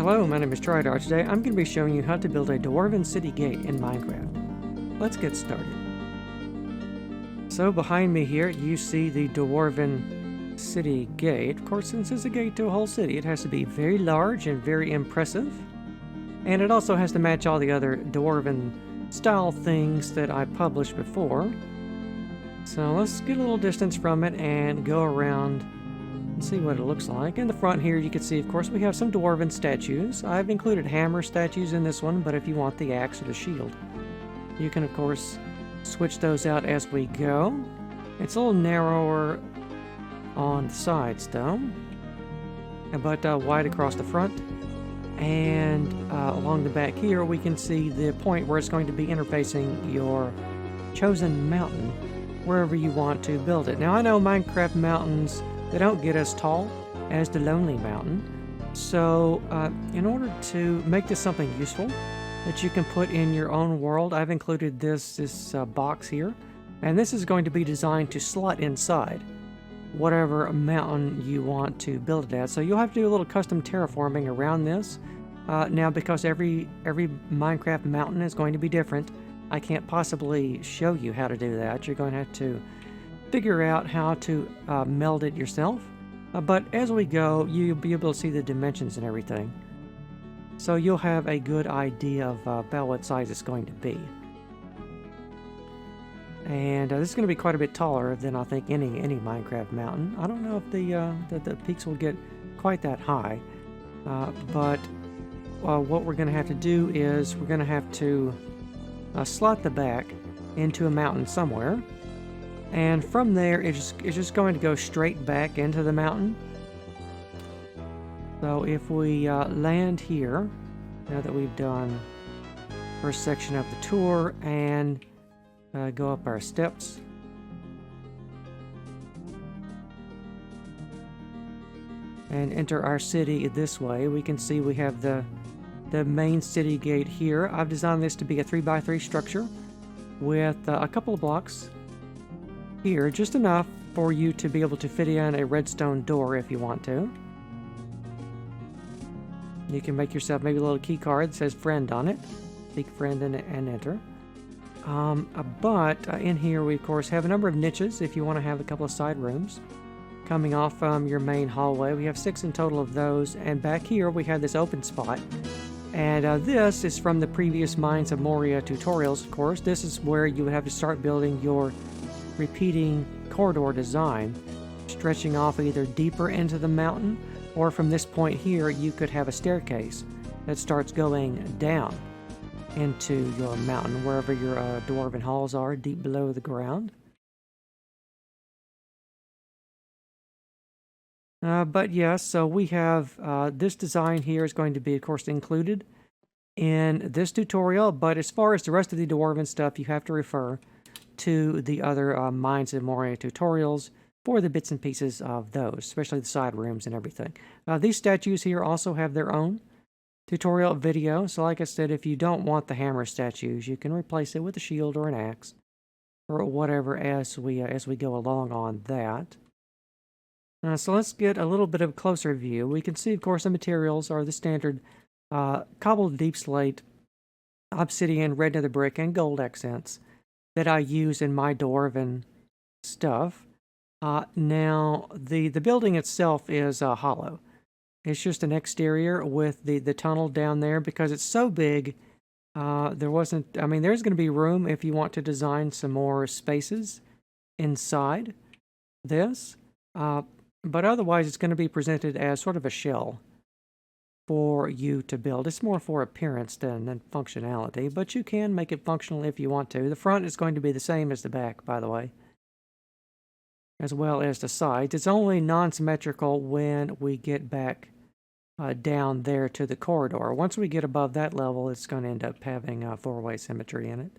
Hello, my name is Trydar. Today I'm going to be showing you how to build a Dwarven city gate in Minecraft. Let's get started. So behind me here you see the Dwarven city gate. Of course, since it's a gate to a whole city, it has to be very large and very impressive. And it also has to match all the other Dwarven style things that I published before. So let's get a little distance from it and go around and see what it looks like. In the front here you can see, of course, we have some Dwarven statues. I've included hammer statues in this one, but if you want the axe or the shield, you can, of course, switch those out as we go. It's a little narrower on the sides, though, but wide across the front. And along the back here, we can see the point where it's going to be interfacing your chosen mountain, wherever you want to build it. Now, I know Minecraft mountains, they don't get as tall as the Lonely Mountain. So in order to make this something useful that you can put in your own world, I've included this box here. And this is going to be designed to slot inside whatever mountain you want to build it at. So you'll have to do a little custom terraforming around this. Now, because every Minecraft mountain is going to be different, I can't possibly show you how to do that. You're going to have to figure out how to meld it yourself, but as we go you'll be able to see the dimensions and everything, so you'll have a good idea of about what size it's going to be. And this is going to be quite a bit taller than I think any Minecraft mountain. I don't know if the peaks will get quite that high, but what we're going to have to do is we're going to have to slot the back into a mountain somewhere. And from there, it's just going to go straight back into the mountain. So if we land here, now that we've done first section of the tour, and go up our steps. And enter our city this way, we can see we have the main city gate here. I've designed this to be a 3x3 structure with a couple of blocks here, just enough for you to be able to fit in a redstone door if you want to. You can make yourself maybe a little key card that says friend on it. Speak friend and enter. But in here we of course have a number of niches if you want to have a couple of side rooms coming off your main hallway. We have 6 in total of those, and back here we have this open spot. And this is from the previous Mines of Moria tutorials, of course. This is where you would have to start building your repeating corridor design, stretching off either deeper into the mountain, or from this point here you could have a staircase that starts going down into your mountain, wherever your Dwarven halls are, deep below the ground. But yes, so we have this design here is going to be, of course, included in this tutorial, but as far as the rest of the Dwarven stuff, you have to refer to the other Mines of Moria tutorials for the bits and pieces of those, especially the side rooms and everything. These statues here also have their own tutorial video, so like I said, if you don't want the hammer statues, you can replace it with a shield or an axe or whatever as we go along on that. So let's get a little bit of a closer view. We can see, of course, the materials are the standard cobbled deep slate, obsidian, red nether brick, and gold accents that I use in my Dwarven stuff. Now, the building itself is hollow. It's just an exterior with the tunnel down there because it's so big. There wasn't, I mean, there's going to be room if you want to design some more spaces inside this. But otherwise, it's going to be presented as sort of a shell for you to build. It's more for appearance than functionality, but you can make it functional if you want to. The front is going to be the same as the back, by the way, as well as the sides. It's only non-symmetrical when we get back down there to the corridor. Once we get above that level, it's going to end up having four-way symmetry in it.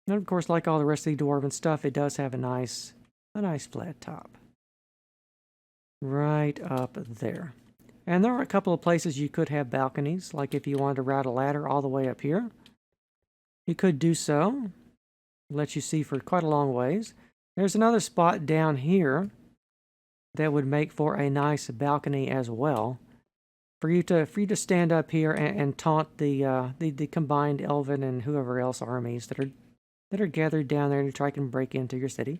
And of course, like all the rest of the Dwarven stuff, it does have a nice flat top right up there. And there are a couple of places you could have balconies, like if you wanted to route a ladder all the way up here. You could do so. Let you see for quite a long ways. There's another spot down here that would make for a nice balcony as well. for you to stand up here and taunt the combined Elven and whoever else armies that are gathered down there to try and break into your city.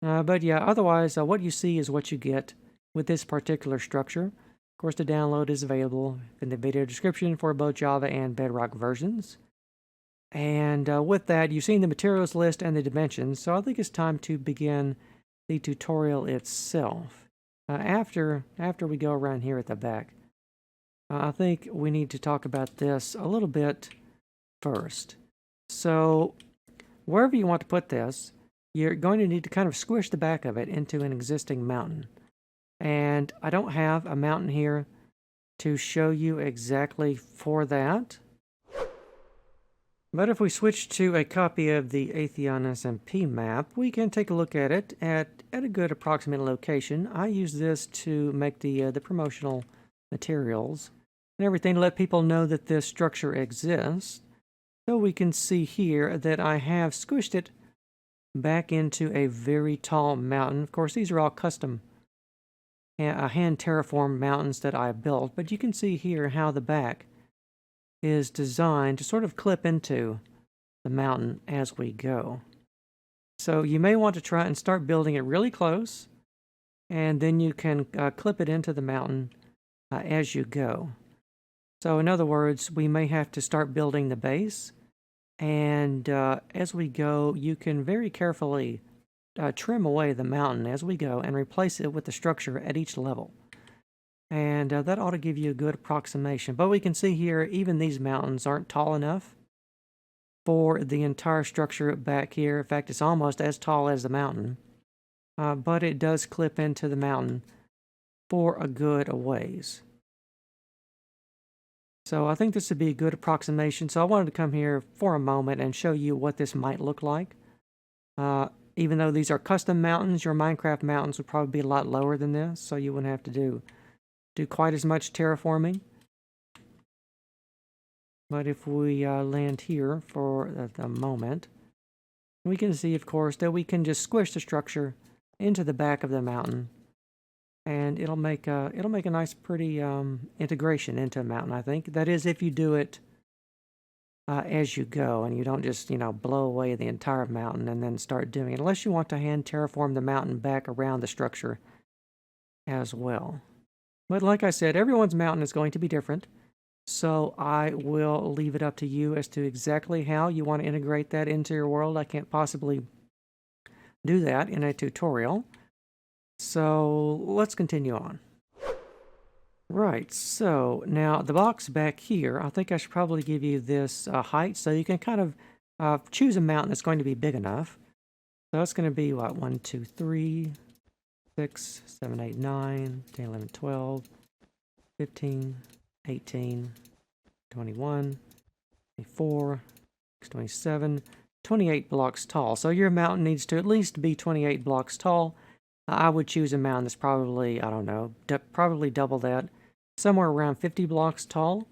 But yeah, otherwise, what you see is what you get with this particular structure. Of course, the download is available in the video description for both Java and Bedrock versions. And with that, you've seen the materials list and the dimensions, so I think it's time to begin the tutorial itself. After we go around here at the back, I think we need to talk about this a little bit first. So, wherever you want to put this, you're going to need to kind of squish the back of it into an existing mountain. And I don't have a mountain here to show you exactly for that. But if we switch to a copy of the Atheon SMP map, we can take a look at it at a good approximate location. I use this to make the promotional materials and everything to let people know that this structure exists. So we can see here that I have squished it back into a very tall mountain. Of course, these are all custom hand terraformed mountains that I built, but you can see here how the back is designed to sort of clip into the mountain as we go. So you may want to try and start building it really close, and then you can clip it into the mountain as you go. So in other words, we may have to start building the base, and as we go, you can very carefully trim away the mountain as we go and replace it with the structure at each level. And that ought to give you a good approximation. But we can see here, even these mountains aren't tall enough for the entire structure back here. In fact, it's almost as tall as the mountain. But it does clip into the mountain for a good ways. So I think this would be a good approximation. So I wanted to come here for a moment and show you what this might look like. Even though these are custom mountains, your Minecraft mountains would probably be a lot lower than this, so you wouldn't have to do quite as much terraforming. But if we land here for the moment, we can see, of course, that we can just squish the structure into the back of the mountain, and it'll make a nice, pretty integration into a mountain. I think that is if you do it as you go, and you don't just blow away the entire mountain and then start doing it, unless you want to hand terraform the mountain back around the structure as well. But like I said, everyone's mountain is going to be different, so I will leave it up to you as to exactly how you want to integrate that into your world. I can't possibly do that in a tutorial. So let's continue on. Right, so now the box back here, I think I should probably give you this height so you can kind of choose a mountain that's going to be big enough. So it's going to be what, 1, 2, 3, 6, 7, 8, 9, 10, 11, 12, 15, 18, 21, 24, 27, 28 blocks tall. So your mountain needs to at least be 28 blocks tall. I would choose a mountain that's probably, I don't know, probably double that, somewhere around 50 blocks tall,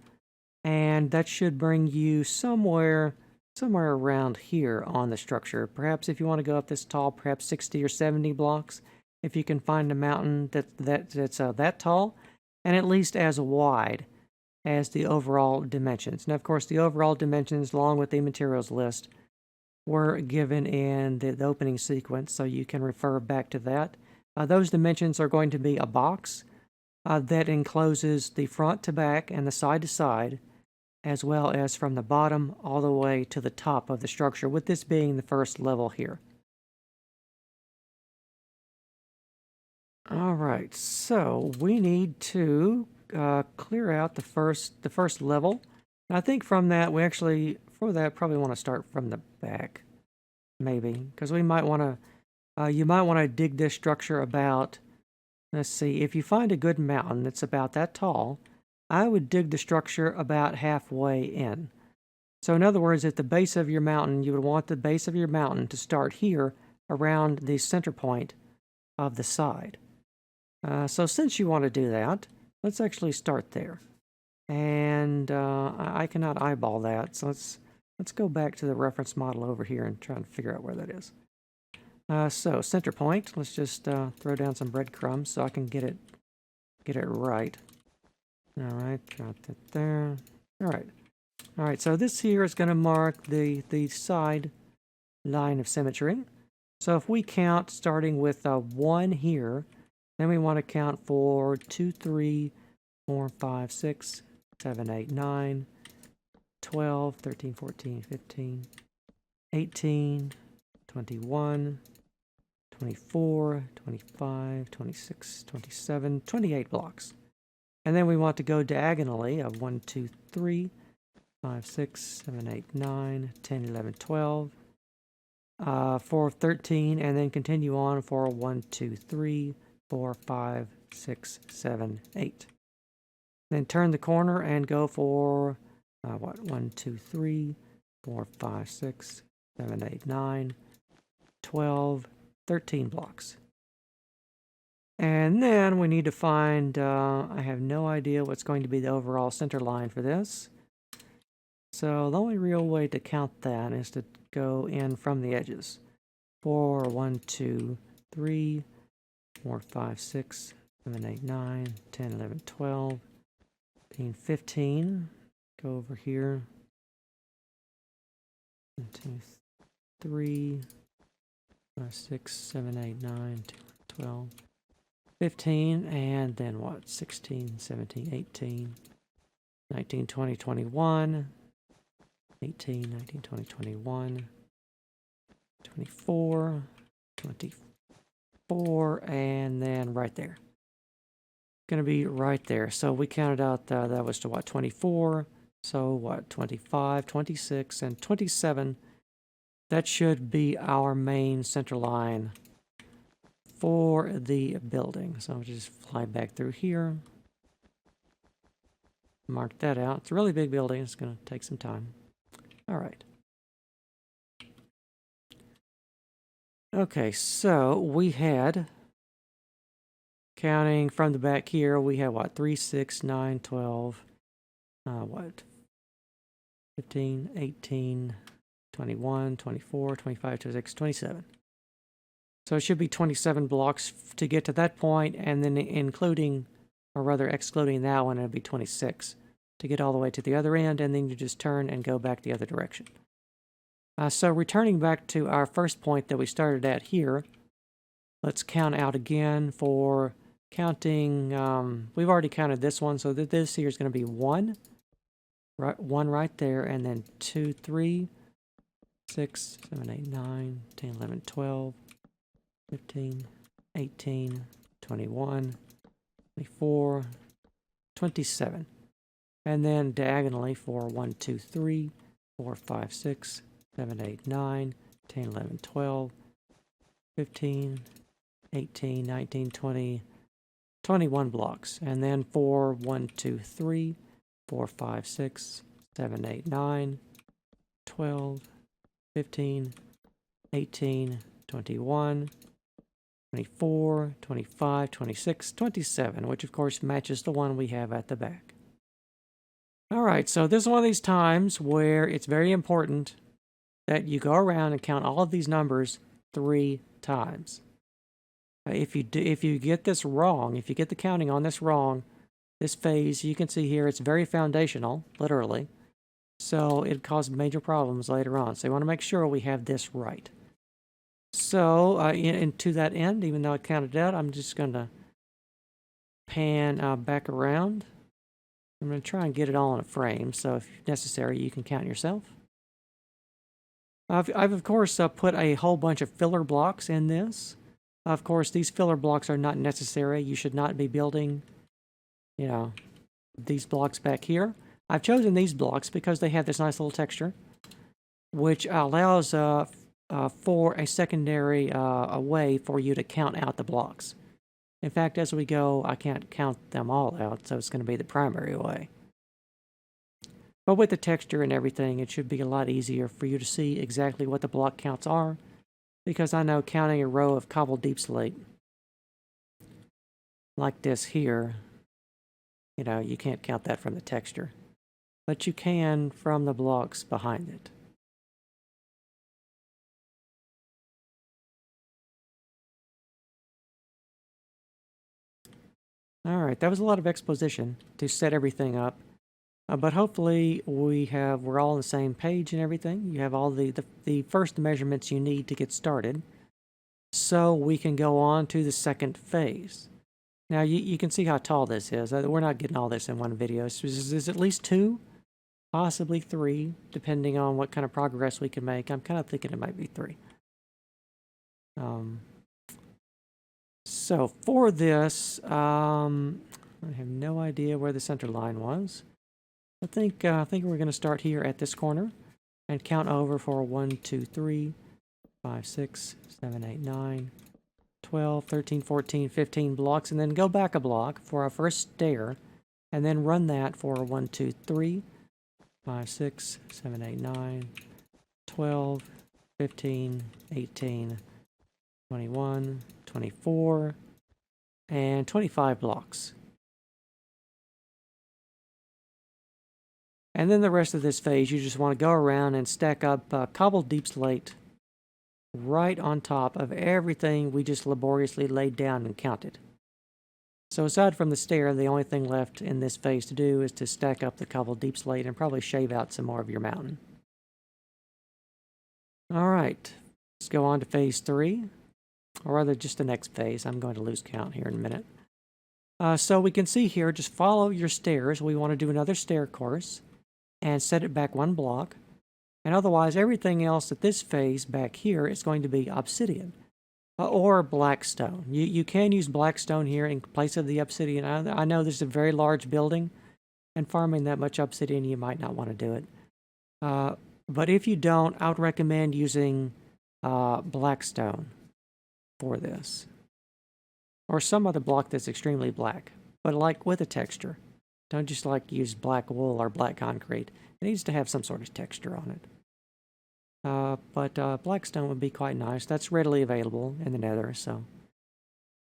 and that should bring you somewhere around here on the structure. Perhaps if you want to go up this tall, perhaps 60 or 70 blocks, if you can find a mountain that's that tall, and at least as wide as the overall dimensions. Now, of course, the overall dimensions, along with the materials list, were given in the opening sequence, so you can refer back to that. Those dimensions are going to be a box that encloses the front to back and the side to side, as well as from the bottom all the way to the top of the structure, with this being the first level here. All right, so we need to clear out the first level. And I think from that, we actually, for that, probably want to start from the back, maybe, because we might want to, you might want to dig this structure about, let's see, if you find a good mountain that's about that tall, I would dig the structure about halfway in. So in other words, at the base of your mountain, you would want the base of your mountain to start here around the center point of the side. So since you want to do that, let's actually start there. And I cannot eyeball that, so let's go back to the reference model over here and try and figure out where that is. So center point. Let's just throw down some breadcrumbs so I can get it right. All right, drop that there. All right. All right, so this here is going to mark the side line of symmetry. So if we count starting with 1 here, then we want to count for 2, 3, 4, 5, 6, 7, 8, 9, 12, 13, 14, 15, 18, 21, 24, 25, 26, 27, 28 blocks. And then we want to go diagonally of 1, 2, 3, 5, 6, 7, 8, 9, 10, 11, 12, for 13, and then continue on for 1, 2, 3, 4, 5, 6, 7, 8. Then turn the corner and go for 1, 2, 3, 4, 5, 6, 7, 8, 9, 12, 13 blocks. And then we need to find, I have no idea what's going to be the overall center line for this. So the only real way to count that is to go in from the edges. 4, 1, 2, 3, 4, 5, 6, 7, 8, 9, 10, 11, 12, 13, 15. Go over here. 1, 2, 3, 5, 6, 7, 8, 9, 10, 12, 15, and then what? 16, 17, 18, 19, 20, 21, 18, 19, 20, 21, 24, 24, and then right there. Going to be right there. So we counted out that was to what, 24, so what, 25, 26, and 27. That should be our main center line for the building. So I'll just fly back through here. Mark that out. It's a really big building. It's going to take some time. All right. Okay, so we had, counting from the back here, we had what, 3, 6, 9, 12, 15, 18, 21, 24, 25, 26, 27. So it should be 27 blocks to get to that point, and then including, or rather excluding that one, it'd be 26 to get all the way to the other end, and then you just turn and go back the other direction. So returning back to our first point that we started at here, let's count out again for counting. We've already counted this one, so this here is going to be 1, right, 1 right there, and then 2, 3, 6, 7, 8, 9, 10, 11, 12, 15, 18, 21, 24, 27. And then diagonally for 1, 2, 3, 4, 5, 6, 7, 8, 9, 10, 11, 12, 15, 18, 19, 20, 21 blocks. And then for 1, 2, 3, 4, 5, 6, 7, 8, 9, 12, 15, 18, 21, 24, 25, 26, 27, which of course matches the one we have at the back. All right, so this is one of these times where it's very important that you go around and count all of these numbers 3 times. If you get this wrong, if you get the counting on this wrong, this phase, you can see here, it's very foundational, literally. So it caused major problems later on. So you want to make sure we have this right. So to that end, even though I counted out, I'm just going to pan back around. I'm going to try and get it all in a frame, so if necessary, you can count yourself. I've of course put a whole bunch of filler blocks in this. Of course, these filler blocks are not necessary. You should not be building, these blocks back here. I've chosen these blocks because they have this nice little texture, which allows for a secondary a way for you to count out the blocks. In fact, as we go, I can't count them all out, so it's going to be the primary way. But with the texture and everything, it should be a lot easier for you to see exactly what the block counts are, because I know counting a row of cobbled deep slate like this here, you can't count that from the texture, but you can from the blocks behind it. Alright, that was a lot of exposition to set everything up. But hopefully we're all on the same page and everything. You have all the first measurements you need to get started. So we can go on to the second phase. Now you can see how tall this is. We're not getting all this in one video. So there's at least 2, possibly 3, depending on what kind of progress we can make. I'm kind of thinking it might be 3. So for this, I have no idea where the center line was. I think we're going to start here at this corner and count over for 1, 2, 3, 5, 6, 7, 8, 9, 12, 13, 14, 15 blocks, and then go back a block for our first stair, and then run that for 1, 2, 3, 5, 6, 7, 8, 9, 12, 15, 18, 21, 24, and 25 blocks. And then the rest of this phase, you just want to go around and stack up cobbled deep slate right on top of everything we just laboriously laid down and counted. So aside from the stair, the only thing left in this phase to do is to stack up the cobbled deep slate and probably shave out some more of your mountain. Alright, let's go on to phase 3, or rather just the next phase. I'm going to lose count here in a minute. So we can see here, just follow your stairs. We want to do another stair course and set it back 1 block. And otherwise, everything else at this phase back here is going to be obsidian or black stone. You can use black stone here in place of the obsidian. I know this is a very large building, and farming that much obsidian, you might not want to do it. But if you don't, I would recommend using black stone for this, or some other block that's extremely black, but like with a texture. Don't just like use black wool or black concrete. It needs to have some sort of texture on it. But black stone would be quite nice. That's readily available in the Nether, so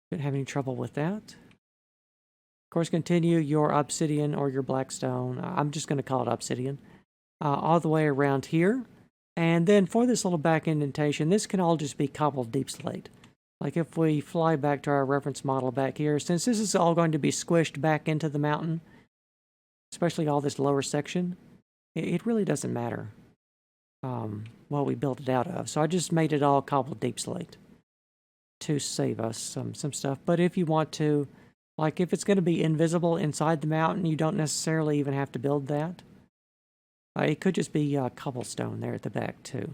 shouldn't have any trouble with that. Of course, continue your obsidian or your black stone. I'm just going to call it obsidian. All the way around here. And then for this little back indentation, this can all just be cobbled deep slate. Like if we fly back to our reference model back here, since this is all going to be squished back into the mountain, especially all this lower section, it really doesn't matter what we built it out of. So I just made it all cobbled deep slate to save us some stuff. But if you want to, like if it's going to be invisible inside the mountain, you don't necessarily even have to build that. It could just be cobblestone there at the back too.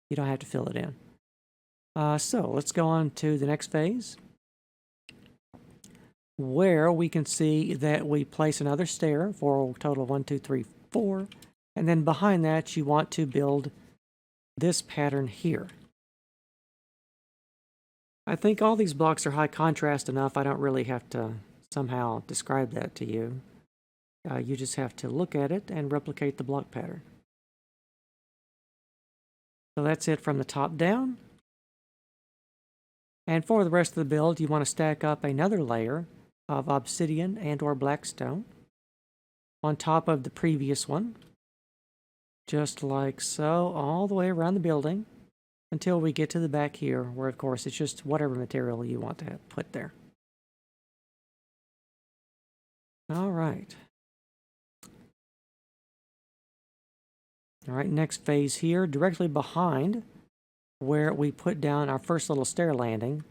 You don't have to fill it in. So let's go on to the next phase, where we can see that we place another stair for a total of 1, 2, 3, 4. And then behind that, you want to build this pattern here. I think all these blocks are high contrast enough. I don't really have to somehow describe that to you. You just have to look at it and replicate the block pattern. So that's it from the top down. And for the rest of the build, you want to stack up another layer of obsidian and or black stone on top of the previous one. Just like so, all the way around the building until we get to the back here, where of course it's just whatever material you want to put there. Alright. Alright, next phase here, directly behind where we put down our first little stair landing,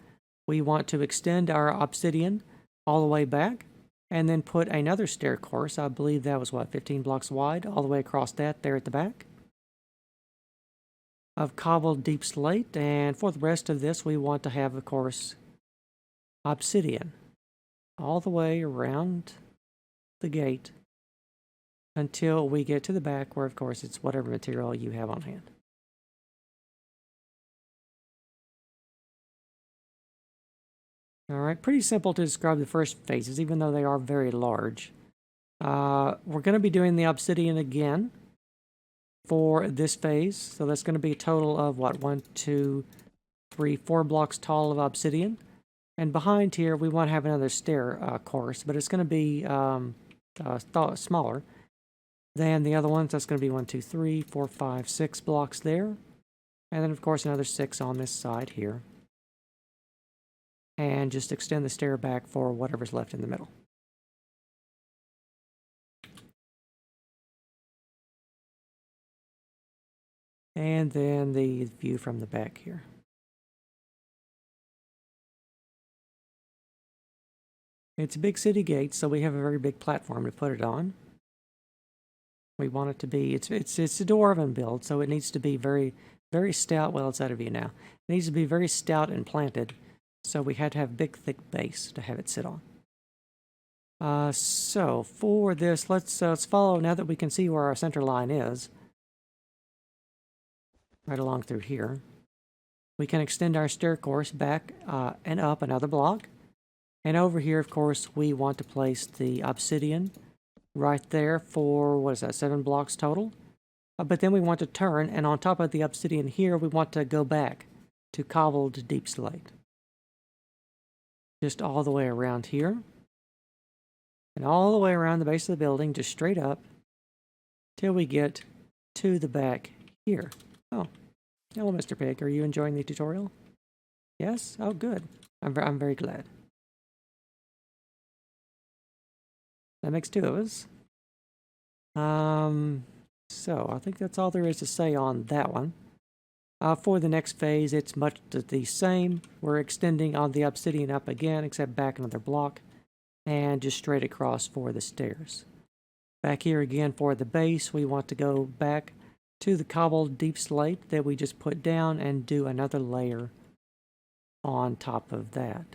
we want to extend our obsidian all the way back and then put another stair course. I believe that was, 15 blocks wide, all the way across that there at the back of cobbled deep slate. And for the rest of this, we want to have, of course, obsidian all the way around the gate until we get to the back where, of course, it's whatever material you have on hand. Alright, pretty simple to describe the first phases, even though they are very large. We're going to be doing the obsidian again for this phase. So that's going to be a total of, 1, 2, 3, 4 blocks tall of obsidian. And behind here, we want to have another stair course, but it's going to be smaller than the other ones. That's going to be 1, 2, 3, 4, 5, 6 blocks there. And then, of course, another 6 on this side here. And just extend the stair back for whatever's left in the middle. And then the view from the back here. It's a big city gate, so we have a very big platform to put it on. We want it to be, it's a Dwarven build, so it needs to be very, very stout. Well, it's out of view now. It needs to be very stout and planted, so we had to have a big, thick base to have it sit on. So for this, let's follow, now that we can see where our center line is, right along through here. We can extend our stair course back and up another block. And over here, of course, we want to place the obsidian right there for, what is that, 7 blocks total? But then we want to turn, and on top of the obsidian here, we want to go back to cobbled deep slate. Just all the way around here. And all the way around the base of the building, just straight up, till we get to the back here. Oh, hello, Mr. Pig. Are you enjoying the tutorial? Yes? Oh, good. I'm very glad. That makes 2 of us. So I think that's all there is to say on that one. For the next phase, it's much the same. We're extending on the obsidian up again, except back another block, and just straight across for the stairs. Back here again for the base, we want to go back to the cobbled deep slate that we just put down and do another layer on top of that.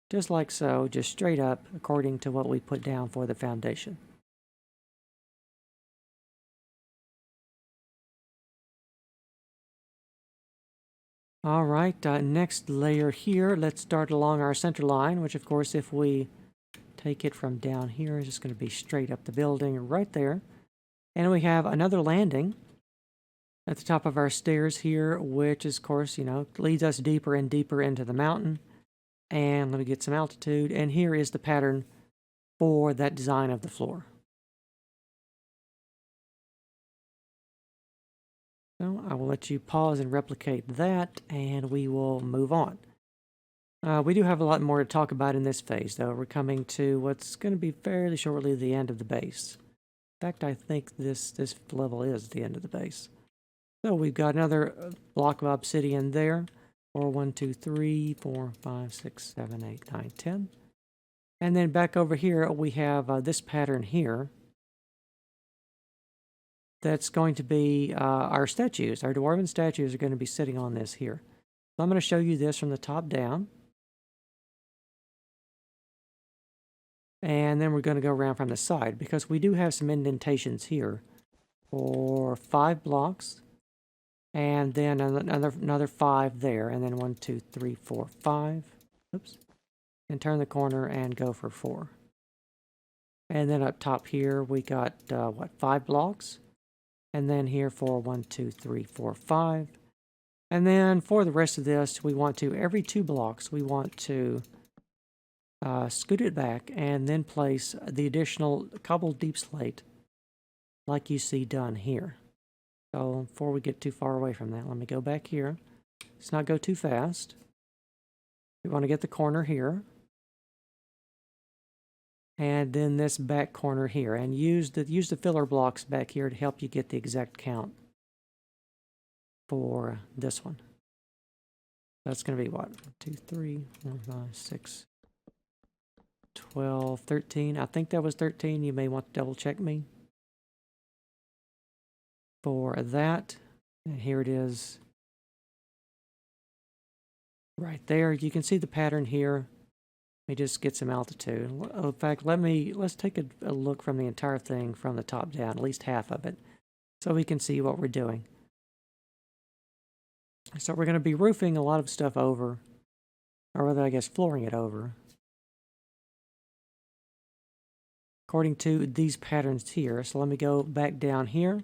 Just like so, just straight up according to what we put down for the foundation. All right, next layer here, let's start along our center line, which of course if we take it from down here, is just going to be straight up the building right there. And we have another landing at the top of our stairs here, which is, of course, you know, leads us deeper and deeper into the mountain. And let me get some altitude. And here is the pattern for that design of the floor. So I will let you pause and replicate that, and we will move on. We do have a lot more to talk about in this phase, though. We're coming to what's going to be fairly shortly the end of the base. In fact, I think this level is the end of the base. So we've got another block of obsidian there. 4, 1, 2, 3, 4, 5, 6, 7, 8, 9, 10. And then back over here, we have this pattern here. That's going to be our statues. Our Dwarven statues are going to be sitting on this here. So I'm going to show you this from the top down. And then we're going to go around from the side, because we do have some indentations here for 5 blocks. And then another 5 there. And then 1, 2, 3, 4, 5. Oops. And turn the corner and go for 4. And then up top here, we got, 5 blocks. And then here for 1, 2, 3, 4, 5. And then for the rest of this, we want to, every 2 blocks, we want to scoot it back and then place the additional cobbled deep slate like you see done here. So before we get too far away from that, let me go back here. Let's not go too fast. We want to get the corner here. And then this back corner here, and use the filler blocks back here to help you get the exact count for this one. That's going to be what? 1, 2, 3, 4, 5, 6, 12, 13. I think that was 13. You may want to double check me for that. And here it is right there. You can see the pattern here. Let me just get some altitude. In fact, let's take a look from the entire thing from the top down, at least half of it, so we can see what we're doing. So we're going to be roofing a lot of stuff over, or rather, I guess, flooring it over, according to these patterns here. So let me go back down here.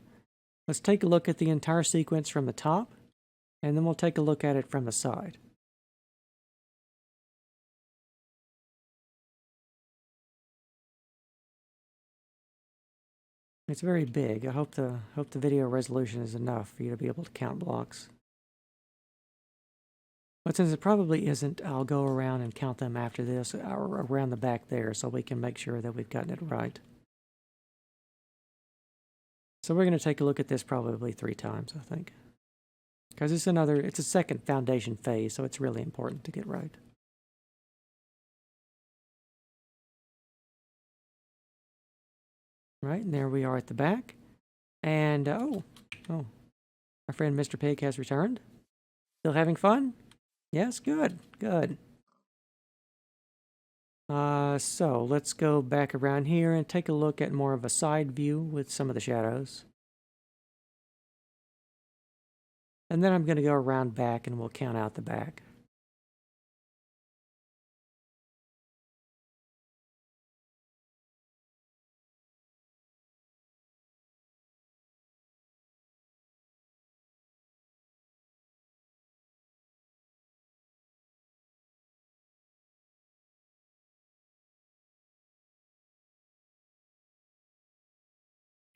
Let's take a look at the entire sequence from the top, and then we'll take a look at it from the side. It's very big. I hope the video resolution is enough for you to be able to count blocks. But since it probably isn't, I'll go around and count them after this, around the back there, so we can make sure that we've gotten it right. So we're going to take a look at this probably 3 times, I think. Because it's a second foundation phase, so it's really important to get right. Right, and there we are at the back. And, oh, our friend Mr. Pig has returned. Still having fun? Yes, good, good. So let's go back around here and take a look at more of a side view with some of the shadows. And then I'm going to go around back and we'll count out the back.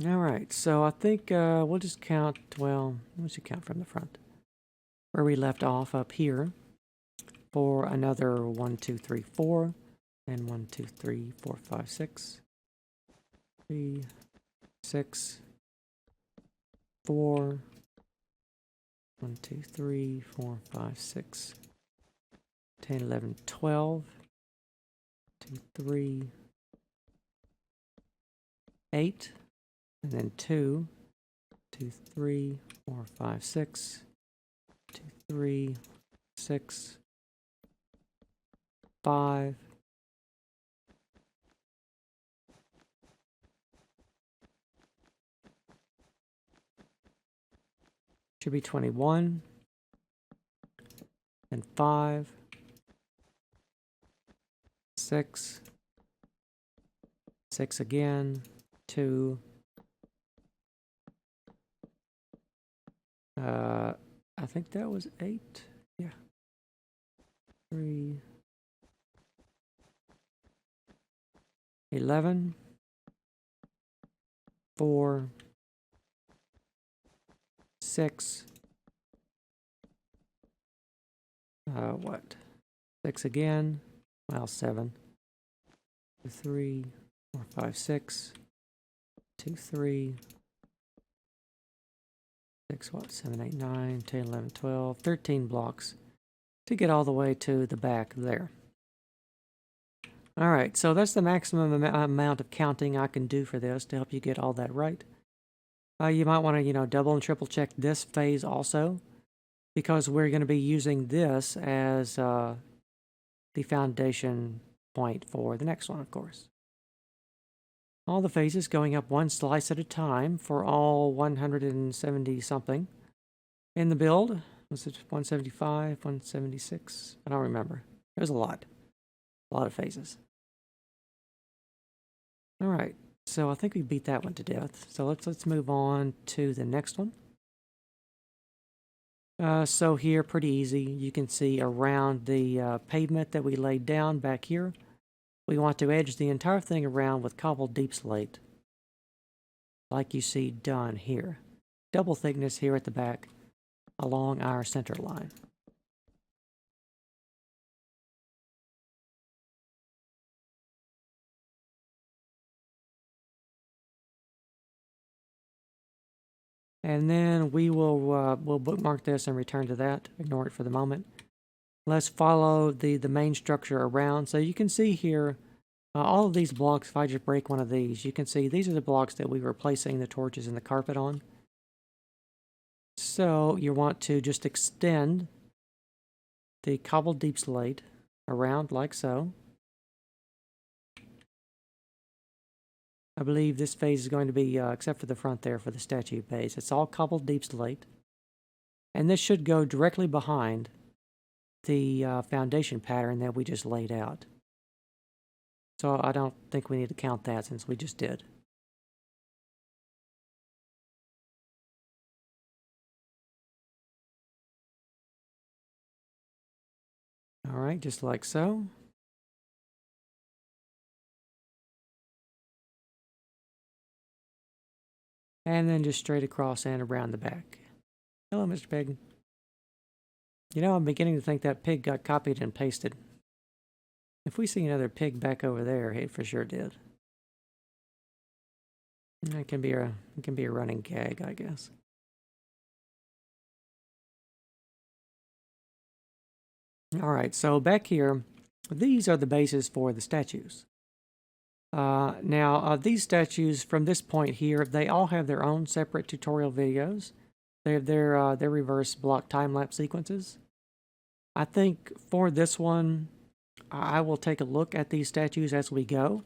All right, so I think we'll just count, well, we should count from the front. Where we left off up here for another 1, 2, 3, 4, and 1, 2, 3, 4, 5, 6, 3, 6, 4, 1, 2, 3, 4, 5, 6, 10, 11, 12, 2, 3, 8, and then 2, 2, 3, 4, 5, 6, 2, 3, 6, 5, should be 21, and 5, 6, 6 again, 2, I think that was 8, yeah, 3, 11, 4, 6, what? 6 again, well, 7, 2, 3, 4, 5, 6, 2, 3, 6, what? 7, 8, 9, 10, 11, 12, 13 blocks to get all the way to the back there. All right, so that's the maximum amount of counting I can do for this to help you get all that right. You might want to, double and triple check this phase also, because we're going to be using this as the foundation point for the next one, of course. All the phases going up one slice at a time for all 170 something. In the build, was it 175, 176? I don't remember. It was a lot of phases. All right, so I think we beat that one to death. So let's move on to the next one. So here, pretty easy. You can see around the pavement that we laid down back here. We want to edge the entire thing around with cobbled deep slate, like you see done here. Double thickness here at the back along our center line. And then we will we'll bookmark this and return to that. Ignore it for the moment. Let's follow the main structure around. So you can see here, all of these blocks, if I just break one of these, you can see these are the blocks that we were placing the torches and the carpet on. So you want to just extend the cobbled deep slate around like so. I believe this phase is going to be, except for the front there for the statue base, it's all cobbled deep slate. And this should go directly behind the foundation pattern that we just laid out. So I don't think we need to count that since we just did. All right, just like so. And then just straight across and around the back. Hello, Mr. Pig. I'm beginning to think that pig got copied and pasted. If we see another pig back over there, it for sure did. It can be a running gag, I guess. All right, so back here, these are the bases for the statues. Now, these statues from this point here, they all have their own separate tutorial videos. They have their reverse block time-lapse sequences. I think for this one, I will take a look at these statues as we go,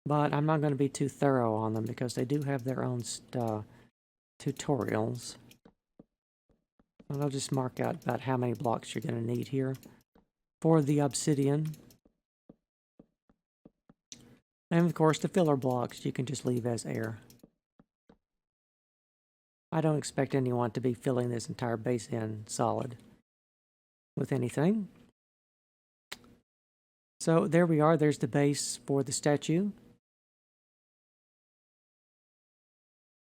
but I'm not going to be too thorough on them because they do have their own tutorials. And I'll just mark out about how many blocks you're going to need here for the obsidian. And of course, the filler blocks you can just leave as air. I don't expect anyone to be filling this entire base in solid with anything. So there we are, there's the base for the statue.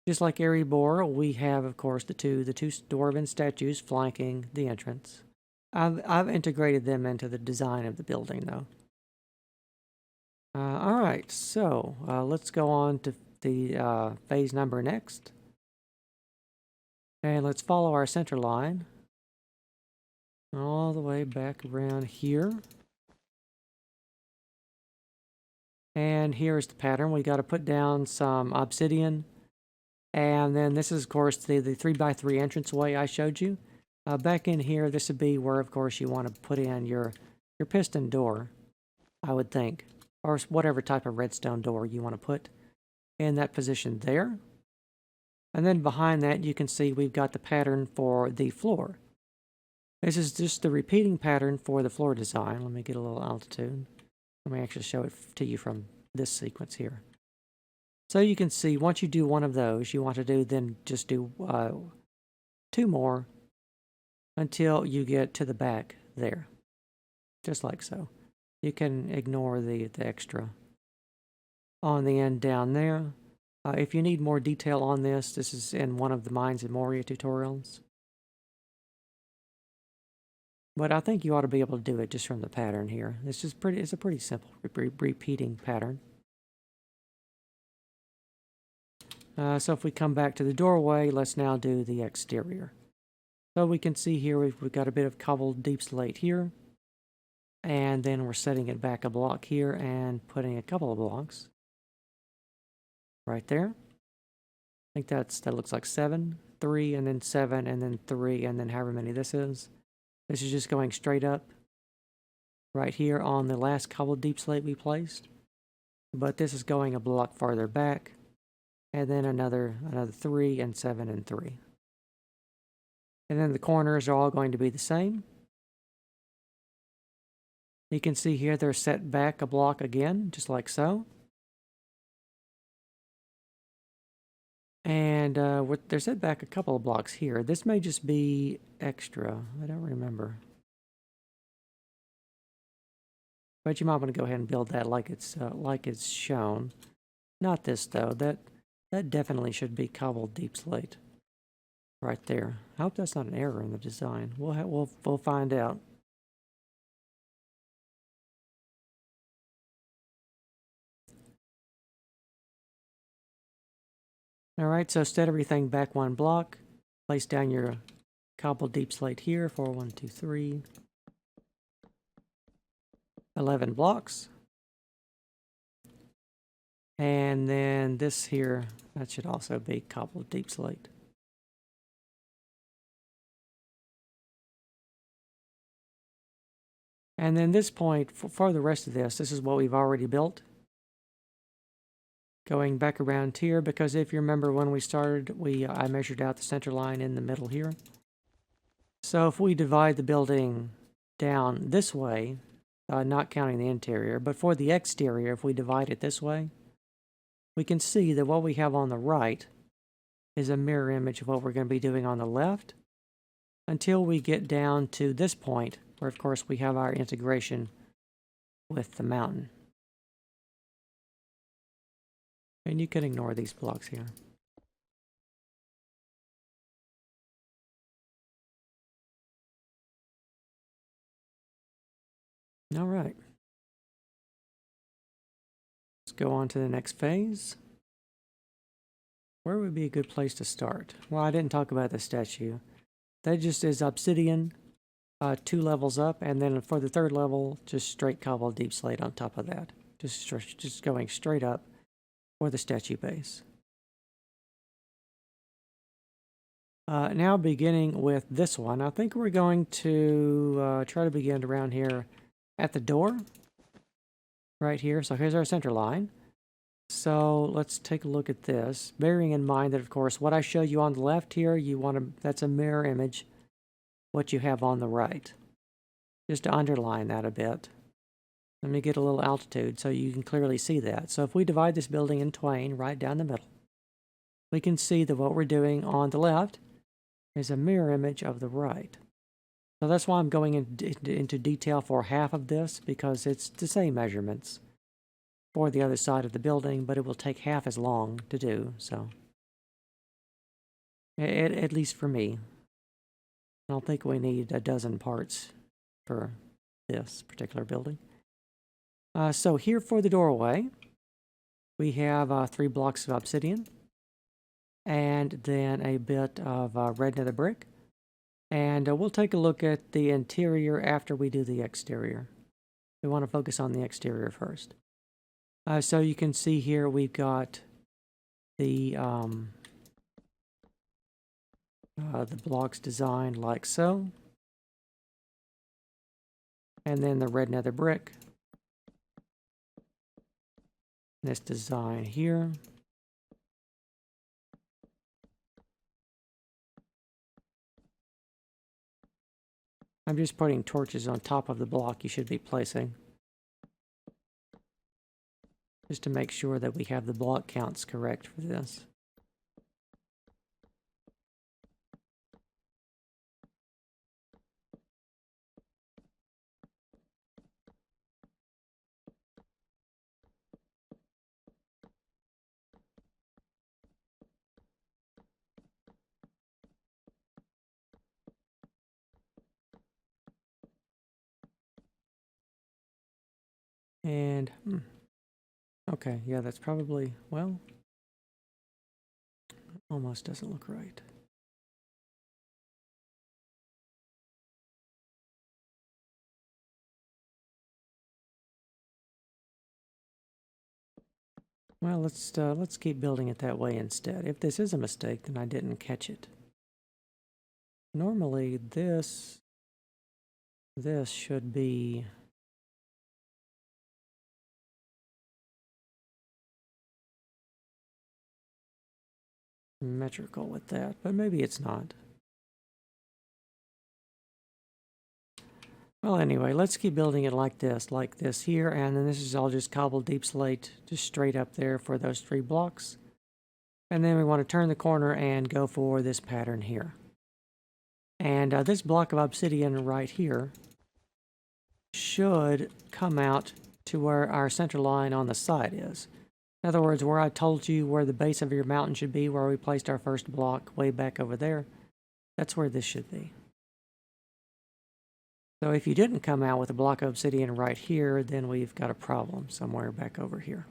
Just like Erebor, we have, of course, the two Dwarven statues flanking the entrance. I've integrated them into the design of the building, though. All right, so let's go on to the phase number next. And let's follow our center line all the way back around here. And here's the pattern. We got to put down some obsidian. And then this is, of course, the 3x3 entranceway I showed you. Back in here, this would be where, of course, you want to put in your piston door, I would think. Or whatever type of redstone door you want to put in that position there. And then behind that, you can see we've got the pattern for the floor. This is just the repeating pattern for the floor design. Let me get a little altitude. Let me actually show it to you from this sequence here. So you can see once you do one of those, you want to do then just do 2 more until you get to the back there. Just like so. You can ignore the extra on the end down there. If you need more detail on this is in one of the Mines and Moria tutorials. But I think you ought to be able to do it just from the pattern here. It's a pretty simple repeating pattern. So if we come back to the doorway, let's now do the exterior. So we can see here we've got a bit of cobbled deep slate here. And then we're setting it back a block here and putting a couple of blocks right there. I think that looks like 7, 3, and then 7, and then 3, and then however many this is. This is just going straight up right here on the last cobbled deep slate we placed. But this is going a block farther back. And then another 3 and 7 and 3. And then the corners are all going to be the same. You can see here they're set back a block again, just like so. And they're set back a couple of blocks here. This may just be extra. I don't remember. But you might want to go ahead and build that like it's shown. Not this though. That definitely should be cobbled deep slate. Right there. I hope that's not an error in the design. We'll find out. Alright, so set everything back 1 block. Place down your cobbled deep slate here for 1, 2, 3. 11 blocks. And then this here, that should also be cobbled deep slate. And then this point, for the rest of this is what we've already built. Going back around here, because if you remember when we started, I measured out the center line in the middle here. So if we divide the building down this way, not counting the interior, but for the exterior, if we divide it this way, we can see that what we have on the right is a mirror image of what we're going to be doing on the left until we get down to this point, where of course we have our integration with the mountain. And you can ignore these blocks here. All right. Let's go on to the next phase. where would be a good place to start? Well, I didn't talk about the statue. That just is obsidian, 2 levels up, and then for the 3rd level, just straight cobbled deep slate on top of that. Just going straight up for the statue base. Now beginning with this one, I think we're going to try to begin around here at the door, right here. So here's our center line. So let's take a look at this, bearing in mind that, of course, what I showed you on the left here, that's a mirror image what you have on the right. Just to underline that a bit. Let me get a little altitude so you can clearly see that. So if we divide this building in twain, right down the middle, we can see that what we're doing on the left is a mirror image of the right. So that's why I'm going into detail for half of this, because it's the same measurements for the other side of the building, but it will take half as long to do, so. At least for me. I don't think we need a dozen parts for this particular building. So here for the doorway, we have 3 blocks of obsidian, and then a bit of red nether brick. And we'll take a look at the interior after we do the exterior. We want to focus on the exterior first. So you can see here we've got the blocks designed like so. And then the red nether brick. This design here. I'm just putting torches on top of the block you should be placing, just to make sure that we have the block counts correct for this. And, okay, yeah, that's probably, well, almost doesn't look right. Well, let's keep building it that way instead. If this is a mistake, then I didn't catch it. Normally, this should be symmetrical with that, but maybe it's not. Well, anyway, let's keep building it like this here, and then this is all just cobbled deep slate, just straight up there for those 3 blocks. And then we want to turn the corner and go for this pattern here. And this block of obsidian right here should come out to where our center line on the side is. In other words, where I told you where the base of your mountain should be, where we placed our first block way back over there, that's where this should be. So if you didn't come out with a block of obsidian right here, then we've got a problem somewhere back over here.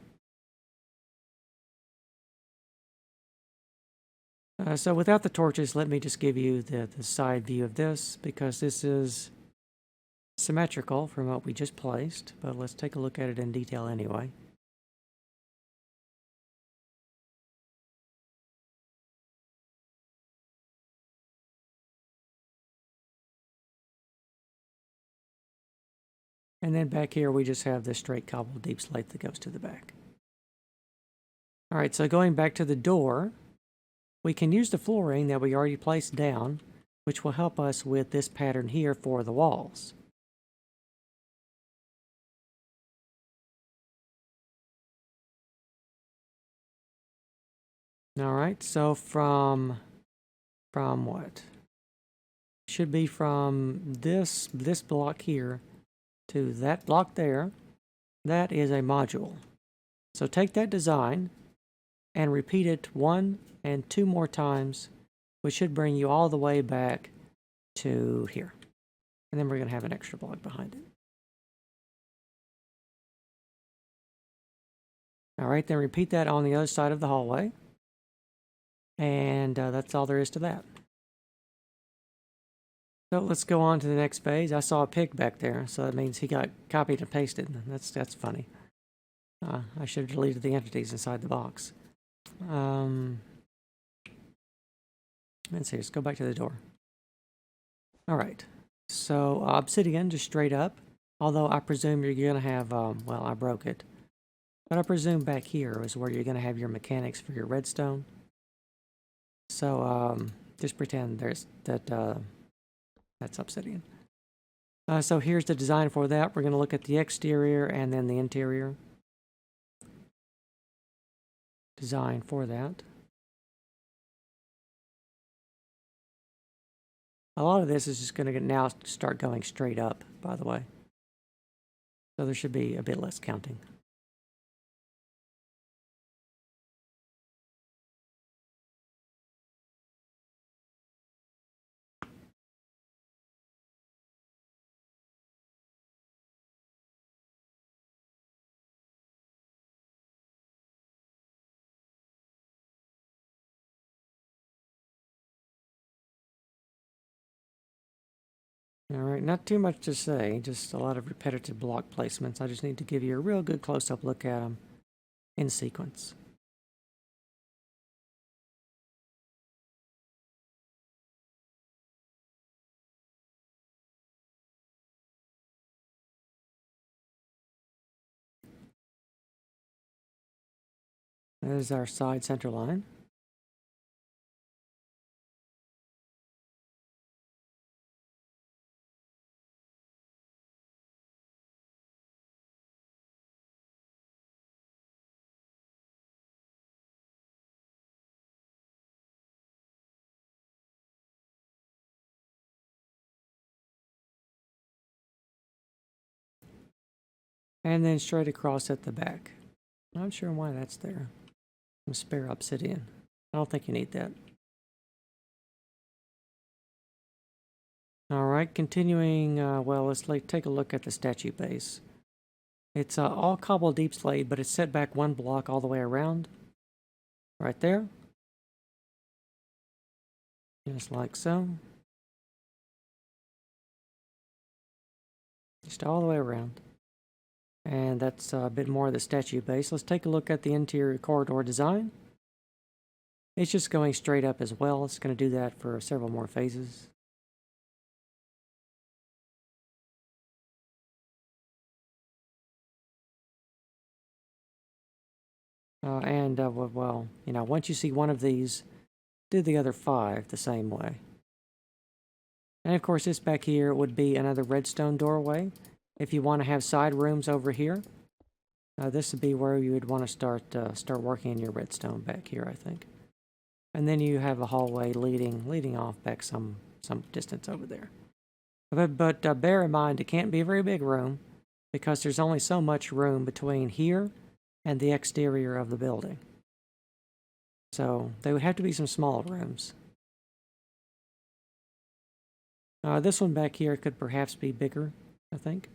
So without the torches, let me just give you the side view of this, because this is symmetrical from what we just placed, but let's take a look at it in detail anyway. And then back here, we just have this straight cobbled deep slate that goes to the back. All right, so going back to the door, we can use the flooring that we already placed down, which will help us with this pattern here for the walls. All right, so from what? Should be from this block here to that block there. That is a module. So take that design and repeat it 1 and 2 more times, which should bring you all the way back to here. And then we're going to have an extra block behind it. All right, then repeat that on the other side of the hallway. And that's all there is to that. So let's go on to the next phase. I saw a pig back there, so that means he got copied and pasted. That's funny. I should have deleted the entities inside the box. Let's see, let's go back to the door. All right. So obsidian, just straight up. Although I presume you're going to have, well, I broke it. But I presume back here is where you're going to have your mechanics for your redstone. So just pretend that's obsidian. So here's the design for that. We're going to look at the exterior and then the interior design for that. A lot of this is just going to now start going straight up, by the way. So there should be a bit less counting. All right, not too much to say, just a lot of repetitive block placements. I just need to give you a real good close-up look at them in sequence. There's our side center line. And then straight across at the back. Not sure why that's there. Some spare obsidian. I don't think you need that. All right, continuing, well, let's take a look at the statue base. It's all cobble deep slate, but it's set back one block all the way around. Right there. Just like so. Just all the way around. And that's a bit more of the statue base. Let's take a look at the interior corridor design. It's just going straight up as well. It's going to do that for several more phases. Well, you know, once you see one of these, do the other 5 the same way. And of course, this back here would be another redstone doorway. If you want to have side rooms over here, this would be where you would want to start working in your redstone back here, I think. And then you have a hallway leading off back some distance over there. But bear in mind, it can't be a very big room because there's only so much room between here and the exterior of the building. So they would have to be some small rooms. This one back here could perhaps be bigger, I think.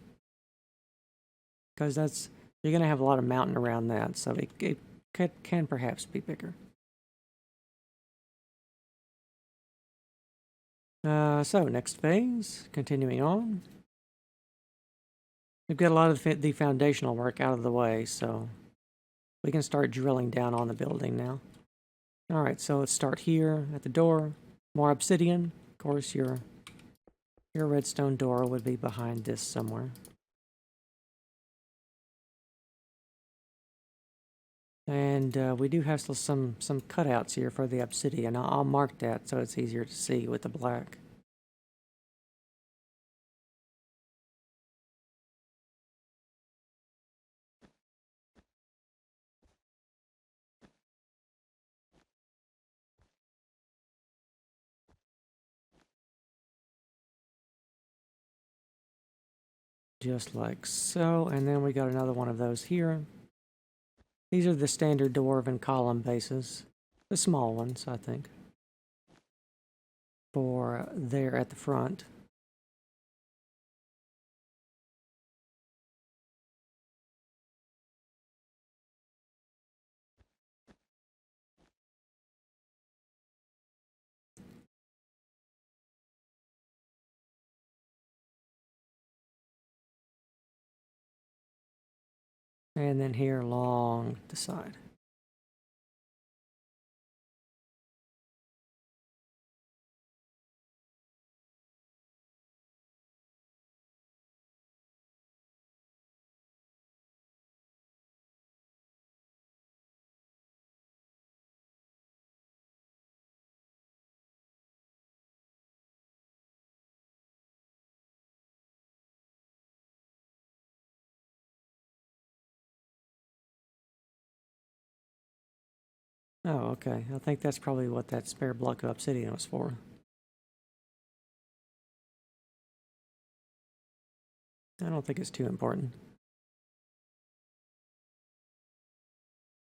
Because you're going to have a lot of mountain around that, so it can perhaps be bigger. So next phase, continuing on. We've got a lot of the foundational work out of the way, so we can start drilling down on the building now. All right, so let's start here at the door. More obsidian. Of course, your redstone door would be behind this somewhere. And we do have some cutouts here for the obsidian. I'll mark that so it's easier to see with the black. Just like so, and then we got another one of those here. These are the standard Dwarven column bases. The small ones, I think. For there at the front. And then here along the side. Oh, okay. I think that's probably what that spare block of obsidian was for. I don't think it's too important.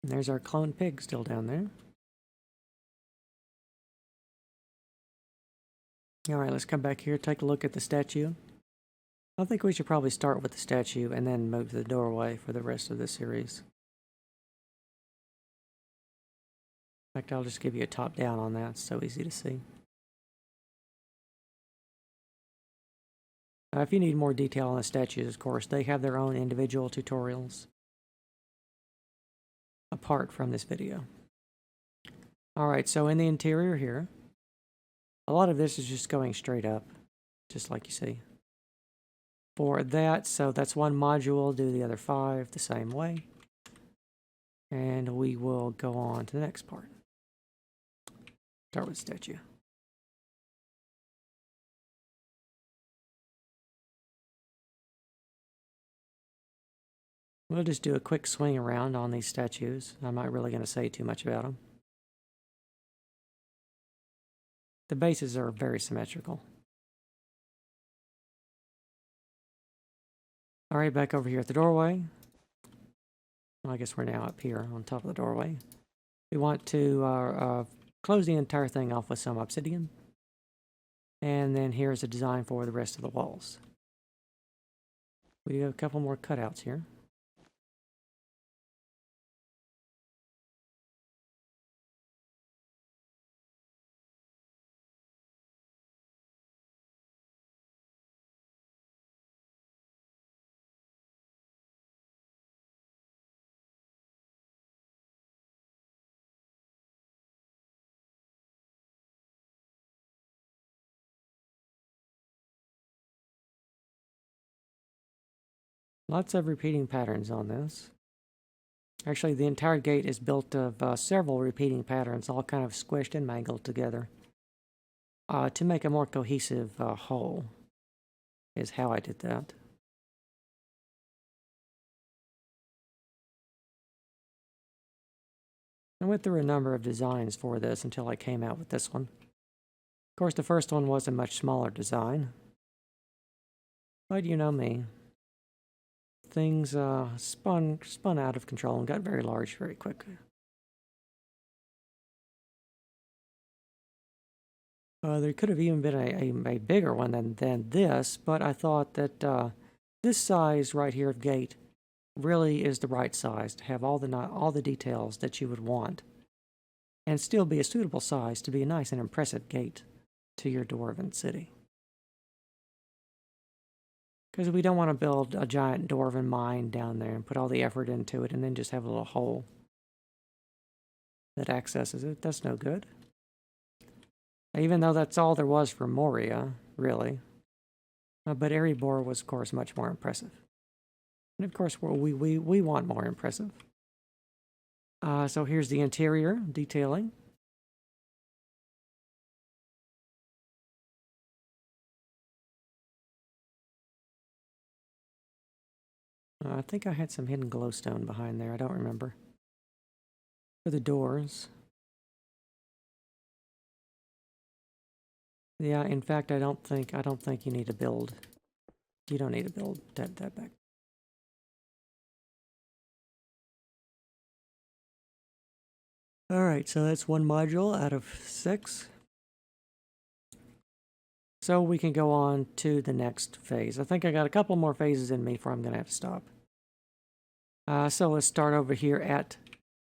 And there's our clone pig still down there. Alright, let's come back here, take a look at the statue. I think we should probably start with the statue and then move to the doorway for the rest of the series. In fact, I'll just give you a top down on that. It's so easy to see. If you need more detail on the statues, of course, they have their own individual tutorials apart from this video. Alright, so in the interior here, a lot of this is just going straight up, just like you see. For that, so that's one module, do the other 5 the same way. And we will go on to the next part. Start with statue. We'll just do a quick swing around on these statues. I'm not really going to say too much about them. The bases are very symmetrical. Alright, back over here at the doorway. Well, I guess we're now up here on top of the doorway. We want to close the entire thing off with some obsidian. And then here's a design for the rest of the walls. We have a couple more cutouts here. Lots of repeating patterns on this. Actually, the entire gate is built of several repeating patterns, all kind of squished and mangled together. To make a more cohesive whole is how I did that. I went through a number of designs for this until I came out with this one. Of course, the first one was a much smaller design. But you know me. Things spun out of control and got very large very quickly. There could have even been a bigger one than this, but I thought that this size right here of gate really is the right size to have all the details that you would want, and still be a suitable size to be a nice and impressive gate to your Dwarven city. Because we don't want to build a giant Dwarven mine down there and put all the effort into it and then just have a little hole that accesses it. That's no good. Even though that's all there was for Moria, really. But Erebor was, of course, much more impressive. And of course, we want more impressive. So here's the interior detailing. I think I had some hidden glowstone behind there. I don't remember. For the doors. Yeah, in fact, I don't think you need to build. You don't need to build that back. Alright, so that's one module out of 6. So we can go on to the next phase. I think I got a couple more phases in me before I'm going to have to stop. So let's start over here at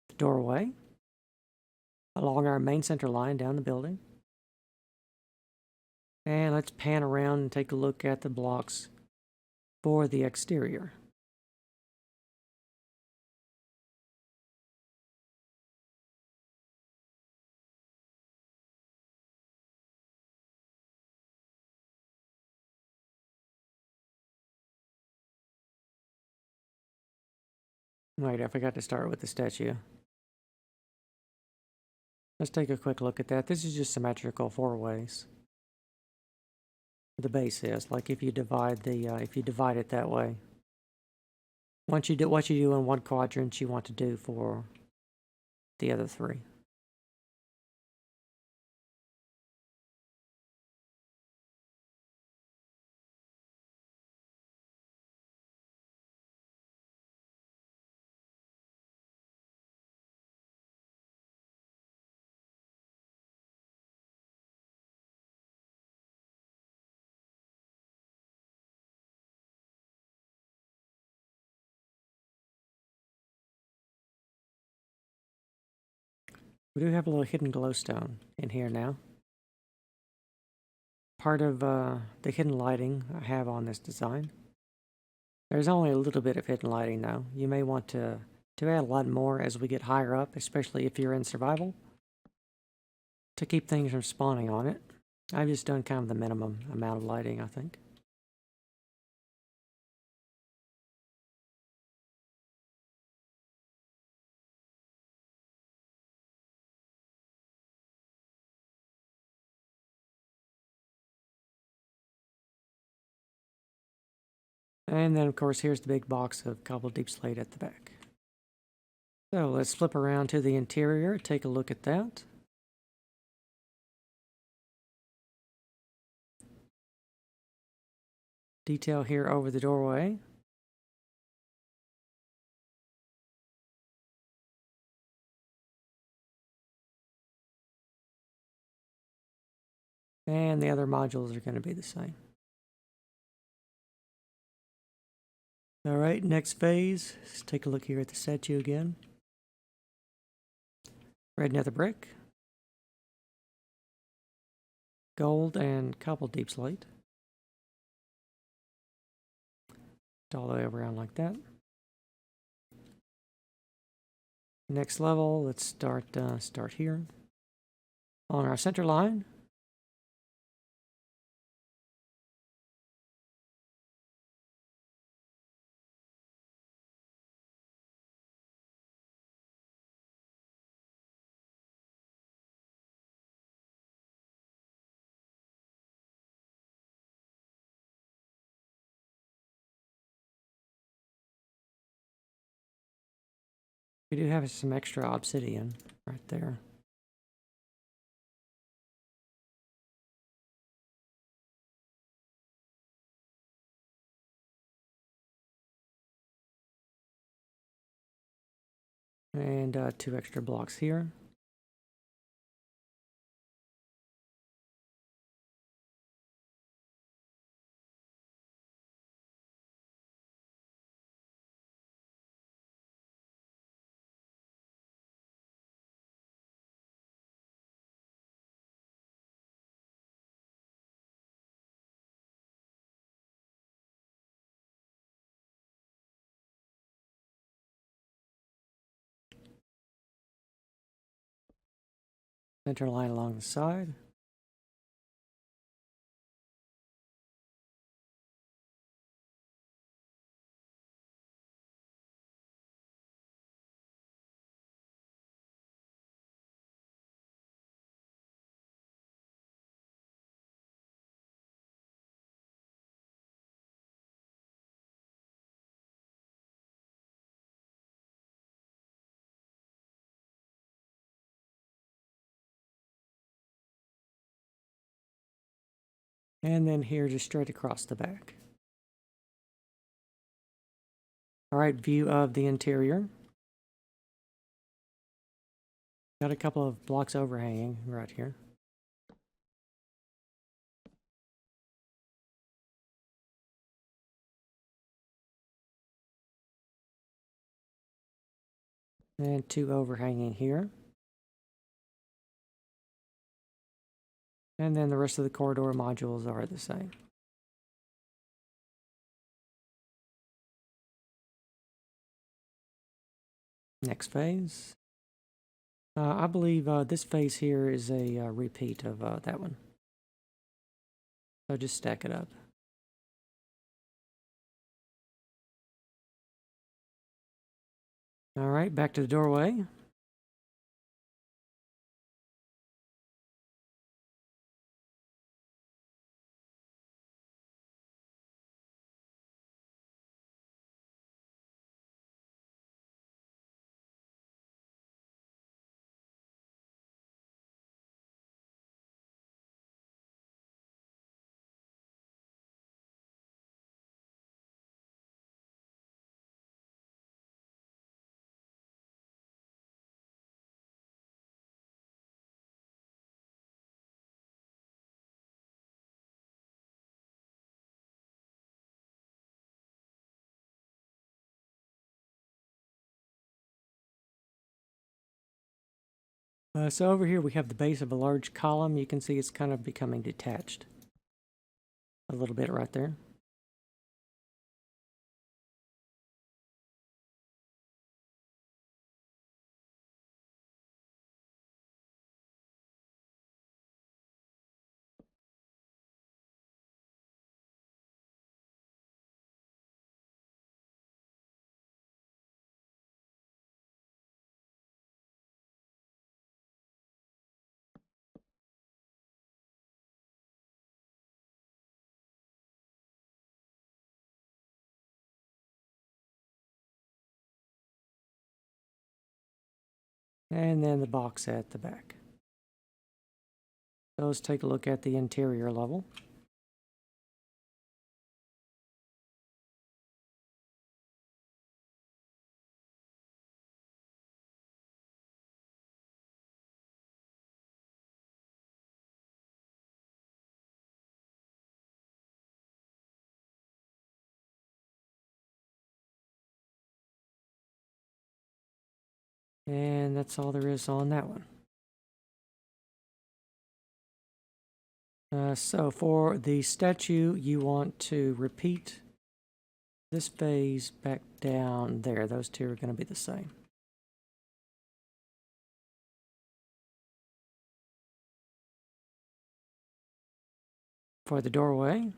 the doorway. Along our main center line down the building. And let's pan around and take a look at the blocks for the exterior. Wait, I forgot to start with the statue. Let's take a quick look at that. This is just symmetrical 4 ways. The base is like if you divide it that way. Once you do what you do in one quadrant, you want to do for the other 3. We do have a little hidden glowstone in here now. Part of the hidden lighting I have on this design. There's only a little bit of hidden lighting though. You may want to add a lot more as we get higher up, especially if you're in survival, to keep things from spawning on it. I've just done kind of the minimum amount of lighting, I think. And then, of course, here's the big box of cobbled deep slate at the back. So let's flip around to the interior, take a look at that. Detail here over the doorway. And the other modules are going to be the same. All right, next phase. Let's take a look here at the statue again. Red nether brick. Gold and cobbled deep slate. All the way around like that. Next level, let's start here. On our center line. We do have some extra obsidian right there. And 2 extra blocks here. Center line along the side. And then here, just straight across the back. All right, view of the interior. Got a couple of blocks overhanging right here. And 2 overhanging here. And then the rest of the corridor modules are the same. Next phase. I believe this phase here is a repeat of that one. So just stack it up. All right, back to the doorway. So over here we have the base of a large column. You can see it's kind of becoming detached a little bit right there. And then the box at the back. So let's take a look at the interior level. And that's all there is on that one. So for the statue, you want to repeat this phase back down there. Those two are going to be the same. For the doorway,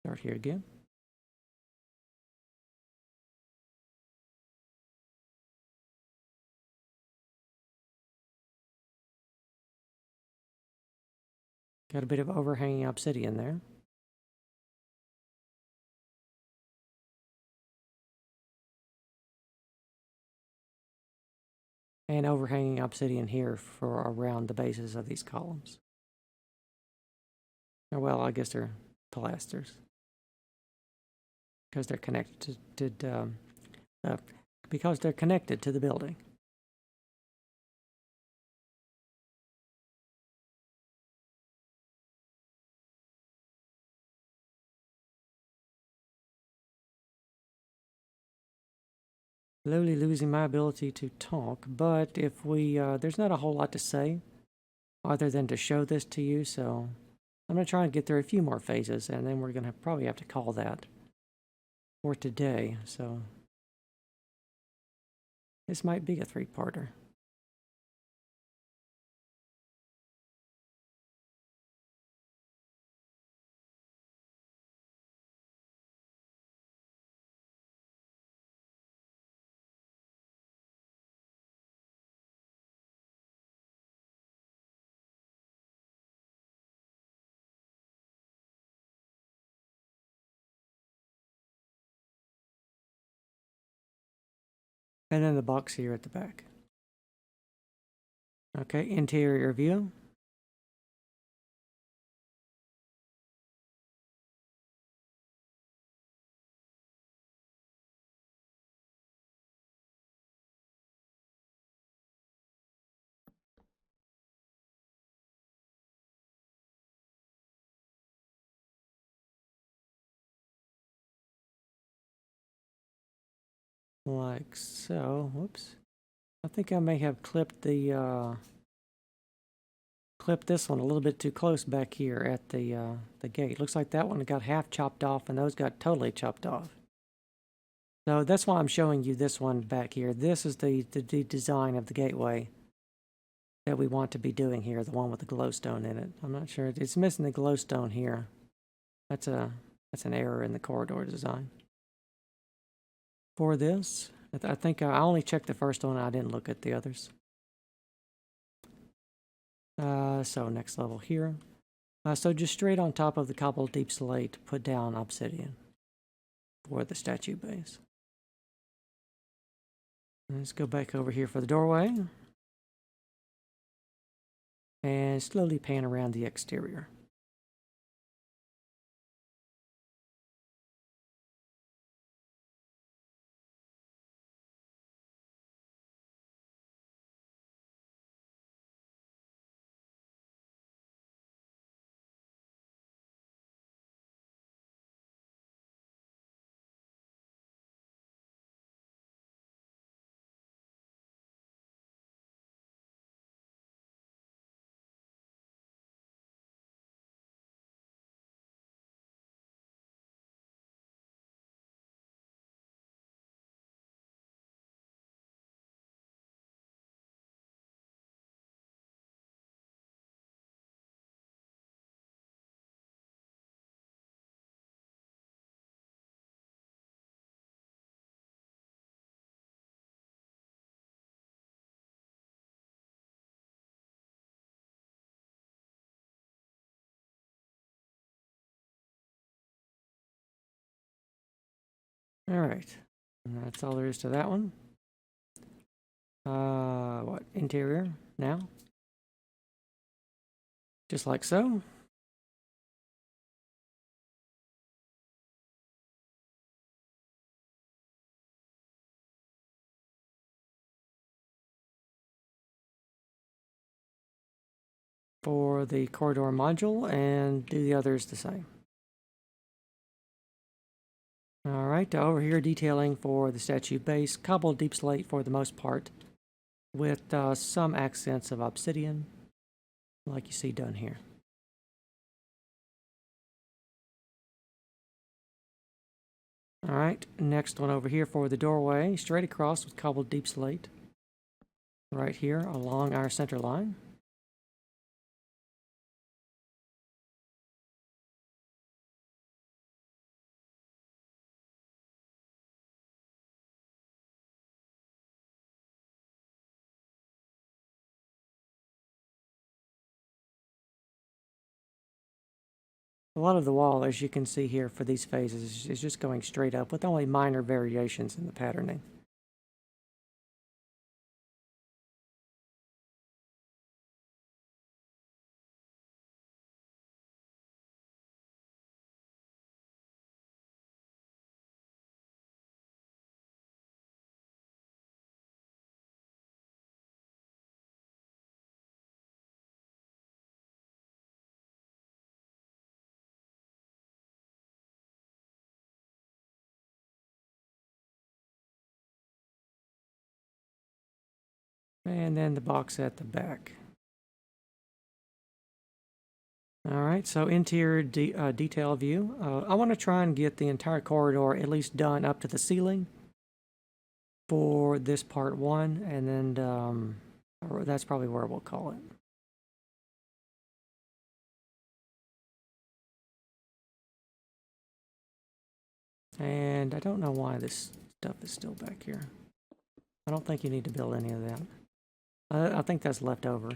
start here again. Got a bit of overhanging obsidian there. And overhanging obsidian here for around the bases of these columns. Or well, I guess they're pilasters. Because they're connected because they're connected to the building. Slowly losing my ability to talk, but if we, there's not a whole lot to say other than to show this to you, so I'm going to try and get through a few more phases, and then we're going to probably have to call that for today, so this might be a three-parter. And then the box here at the back. Okay, interior view. Like so. Whoops. I think I may have clipped the clipped this one a little bit too close back here at the gate. Looks like that one got half chopped off and those got totally chopped off. So that's why I'm showing you this one back here. This is the design of the gateway that we want to be doing here, the one with the glowstone in it. I'm not sure. It's missing the glowstone here. That's an error in the corridor design. For this, I think I only checked the first one. I didn't look at the others. So next level here. So just straight on top of the cobbled deep slate, put down obsidian for the statue base. Let's go back over here for the doorway. And slowly pan around the exterior. All right. And that's all there is to that one. What? Interior now? Just like so. For the corridor module, and do the others the same. All right, over here detailing for the statue base, cobbled deep slate for the most part, with some accents of obsidian, like you see done here. All right, next one over here for the doorway, straight across with cobbled deep slate, right here along our center line. A lot of the wall, as you can see here for these phases, is just going straight up with only minor variations in the patterning. And then the box at the back. All right, so interior detail view. I want to try and get the entire corridor at least done up to the ceiling for this part one, and then that's probably where we'll call it. And I don't know why this stuff is still back here. I don't think you need to build any of that. I think that's left over.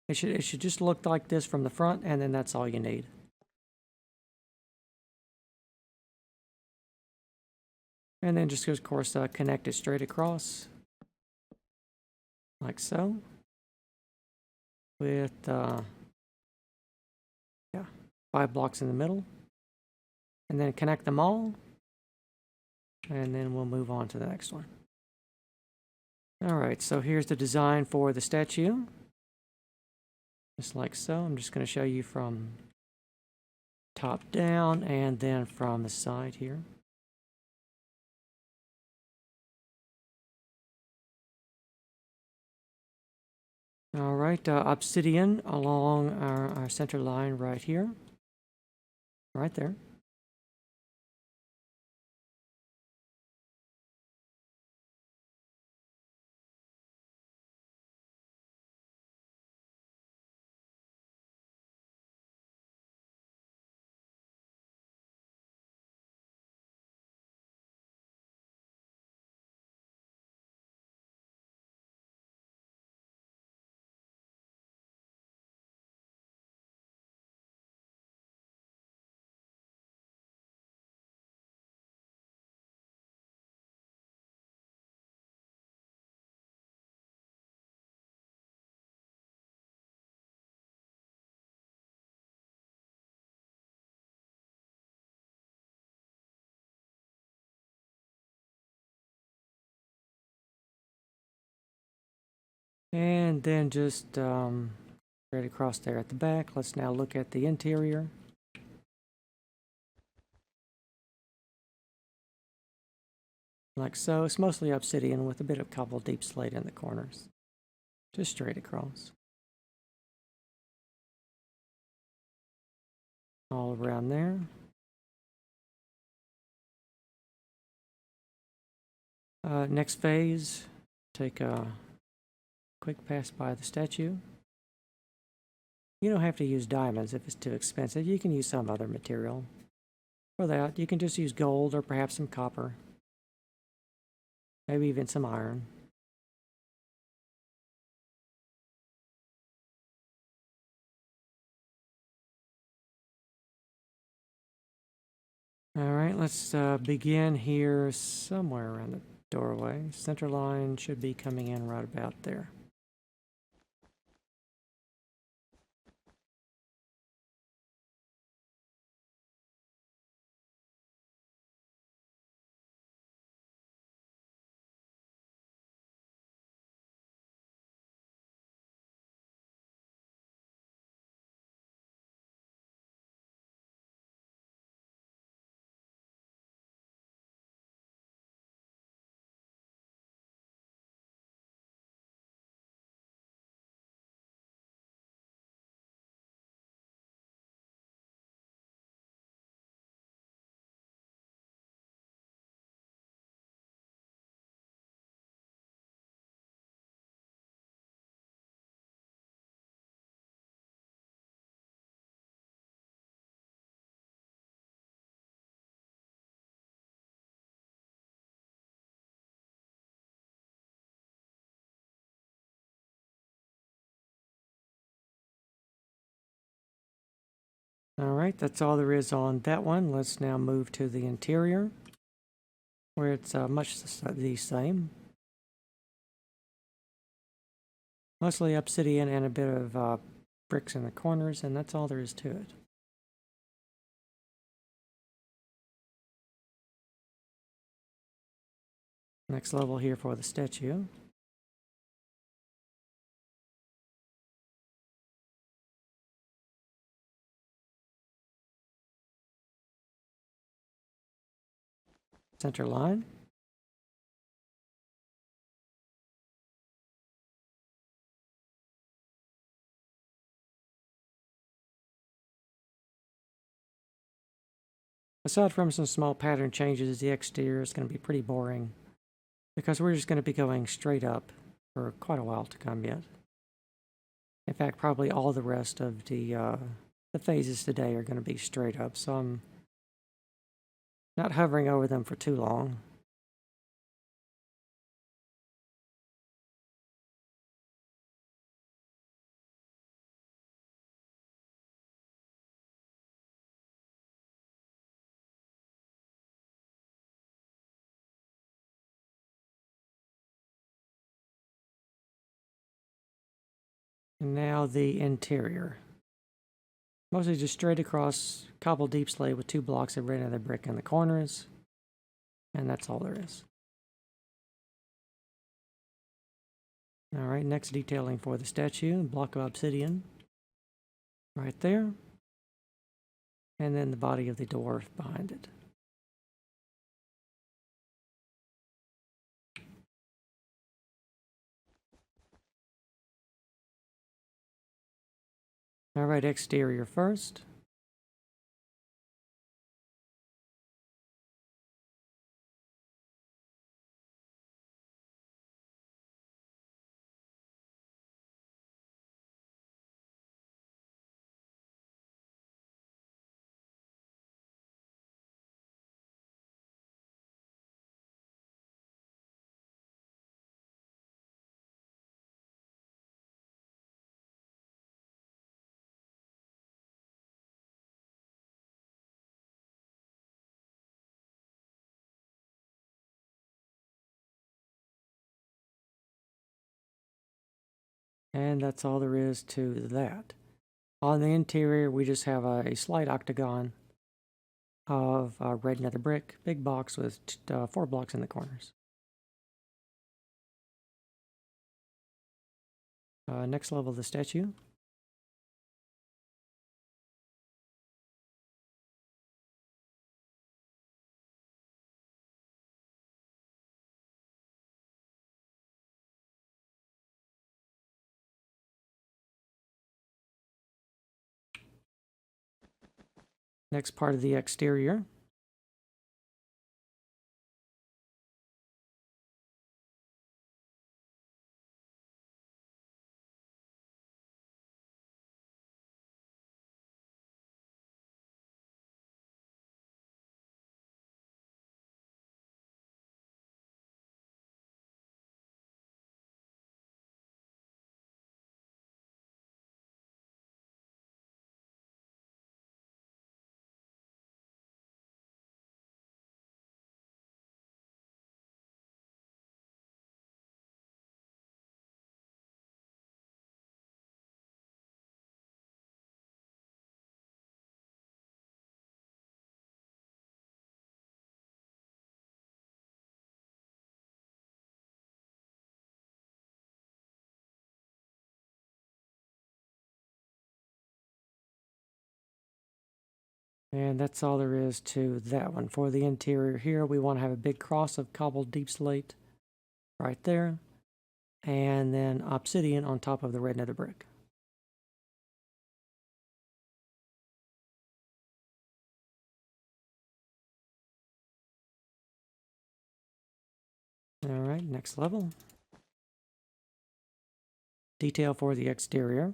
It should just look like this from the front, and then that's all you need. And then just, of course, connect it straight across, like so, with, yeah, 5 blocks in the middle. And then connect them all, and then we'll move on to the next one. All right, so here's the design for the statue. Just like so. I'm just going to show you from top down and then from the side here. All right, obsidian along our center line right here. Right there. And then just straight across there at the back. Let's now look at the interior. Like so. It's mostly obsidian with a bit of cobble deep slate in the corners. Just straight across. All around there. Next phase, take a quick pass by the statue. You don't have to use diamonds if it's too expensive. You can use some other material. For that, you can just use gold or perhaps some copper. Maybe even some iron. Alright, let's begin here somewhere around the doorway. Center line should be coming in right about there. Alright, that's all there is on that one. Let's now move to the interior, where it's much the same. Mostly obsidian and a bit of bricks in the corners, and that's all there is to it. Next level here for the statue. Center line. Aside from some small pattern changes, the exterior is going to be pretty boring because we're just going to be going straight up for quite a while to come yet. In fact, probably all the rest of the phases today are going to be straight up, so I'm not hovering over them for too long. And now the interior. Mostly just straight across cobble deep slate with 2 blocks of red nether brick in the corners. And that's all there is. Alright, next detailing for the statue. Block of obsidian. Right there. And then the body of the dwarf behind it. Alright, exterior first. And that's all there is to that. On the interior, we just have a slight octagon of red nether brick, big box with 4 blocks in the corners. Next level of the statue. Next part of the exterior. And that's all there is to that one. For the interior here, we want to have a big cross of cobbled deep slate right there. And then obsidian on top of the red nether brick. Alright, next level. Detail for the exterior.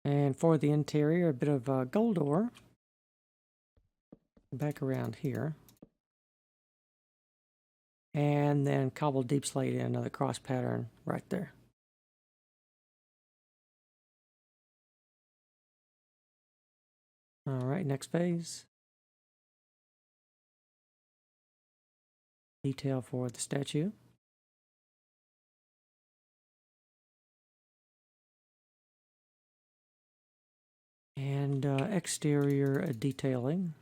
And for the interior, a bit of gold ore. Back around here. And then cobbled deep slate in another cross pattern right there. Alright, next phase. Detail for the statue. And exterior detailing.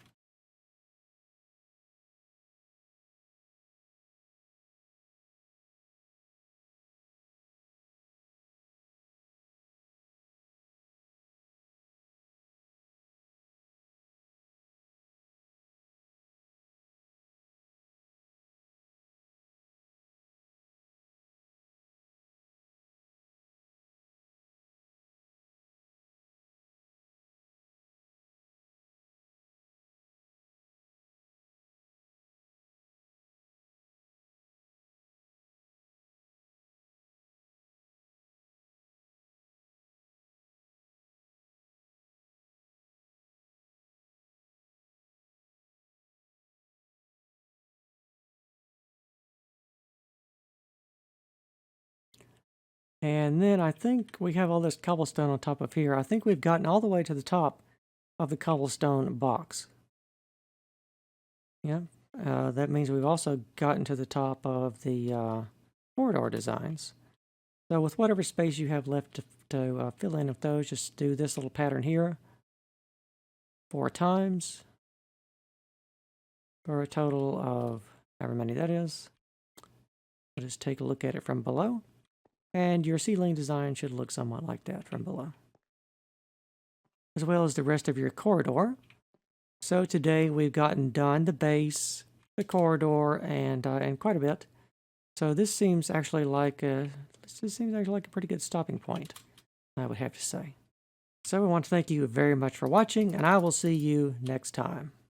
And then I think we have all this cobblestone on top of here. I think we've gotten all the way to the top of the cobblestone box. Yeah, that means we've also gotten to the top of the corridor designs. So with whatever space you have left to fill in with those, just do this little pattern here 4 times for a total of however many that is. We'll just take a look at it from below. And your ceiling design should look somewhat like that from below, as well as the rest of your corridor. So today we've gotten done the base, the corridor, and quite a bit. So this seems actually like a pretty good stopping point, I would have to say. So we want to thank you very much for watching, and I will see you next time.